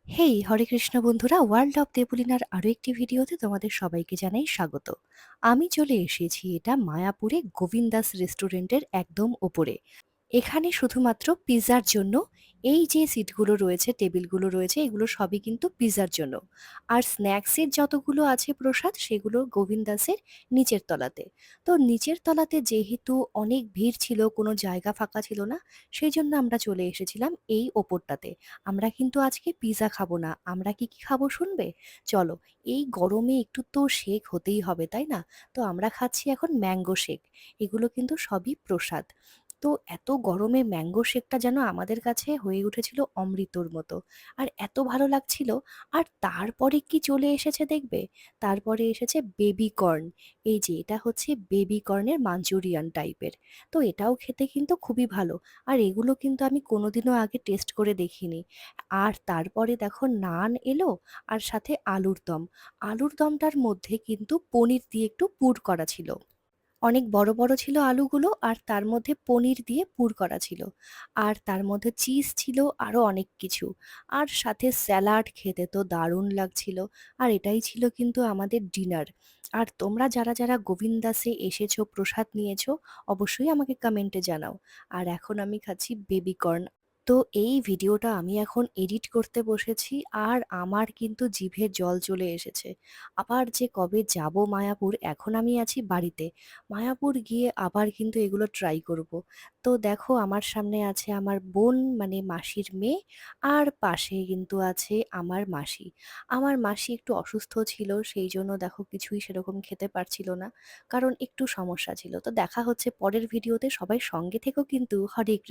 হেই হরে কৃষ্ণ বন্ধুরা, world of দেবলিনার আরো একটি ভিডিওতে তোমাদের সবাইকে জানাই স্বাগত। আমি চলে এসেছি এটা মায়াপুরে গোবিন্দাস রেস্টুরেন্টের একদম ওপরে। এখানে শুধুমাত্র পিৎজার জন্য এই যে সিটগুলো রয়েছে, টেবিলগুলো রয়েছে, এগুলো সবই কিন্তু পিৎজার জন্য। আর স্ন্যাক্সের যতগুলো আছে প্রসাদ, সেগুলো গোবিন্দাসের নিচের তলাতে। তো নিচের তলাতে যেহেতু অনেক ভিড় ছিল, কোনো জায়গা ফাঁকা ছিল না, সেই জন্য আমরা চলে এসেছিলাম এই ওপরটাতে। আমরা কিন্তু আজকে পিৎজা খাবো না, আমরা কি কি খাবো শুনবে? চলো, এই গরমে একটু তো শেক হতেই হবে, তাই না? তো আমরা খাচ্ছি এখন ম্যাঙ্গো শেক। এগুলো কিন্তু সবই প্রসাদ। তো এত গরমে ম্যাঙ্গো শেকটা যেন আমাদের কাছে হয়ে উঠেছিল অমৃতর মতো। আর এত ভালো লাগছিল। আর তারপরে কি চলে এসেছে দেখবে? তারপরে এসেছে বেবি কর্ন। এই যে এটা হচ্ছে বেবি কর্নের মাঞ্চুরিয়ান টাইপের। তো এটাও খেতে কিন্তু খুবই ভালো। আর এগুলো কিন্তু আমি কোনোদিনও আগে টেস্ট করে দেখিনি। আর তারপরে দেখো নান এলো, আর সাথে আলুর দম। আলুর দমটার মধ্যে কিন্তু পনির দিয়ে একটু পুর করা ছিল। অনেক বড় বড় ছিল আলুগুলো, আর তার মধ্যে পনির দিয়ে পুর করা ছিল। আর তার মধ্যে চিজ ছিল, আরো অনেক কিছু। আর সাথে স্যালাড, খেতে তো দারুণ লাগছিল। আর এটাই ছিল কিন্তু আমাদের ডিনার। আর তোমরা যারা যারা গোবিন্দাসে এসেছো, প্রসাদ নিয়েছো, অবশ্যই আমাকে কমেন্টে জানাও। আর এখন আমি খাচ্ছি বেবি কর্ন। তো এই ভিডিওটা আমি এখন এডিট করতে বসেছি, আর আমার কিন্তু জিভে জল চলে এসেছে। আবার যে কবে যাব মায়াপুর, এখন আমি আছি বাড়িতে। মায়াপুর গিয়ে আবার কিন্তু এগুলো ট্রাই করব। তো দেখো, আমার সামনে আছে আমার বোন, মানে মাসির মেয়ে। আর পাশে কিন্তু আছে আমার মাসি। আমার মাসি একটু অসুস্থ ছিল, সেই জন্য দেখো কিছুই সেরকম খেতে পারছিল না। কারণ একটু সমস্যা ছিল। তো দেখা হচ্ছে পরের ভিডিওতে, সবাই সঙ্গে থেকো কিন্তু। হরে কৃষ্ণ।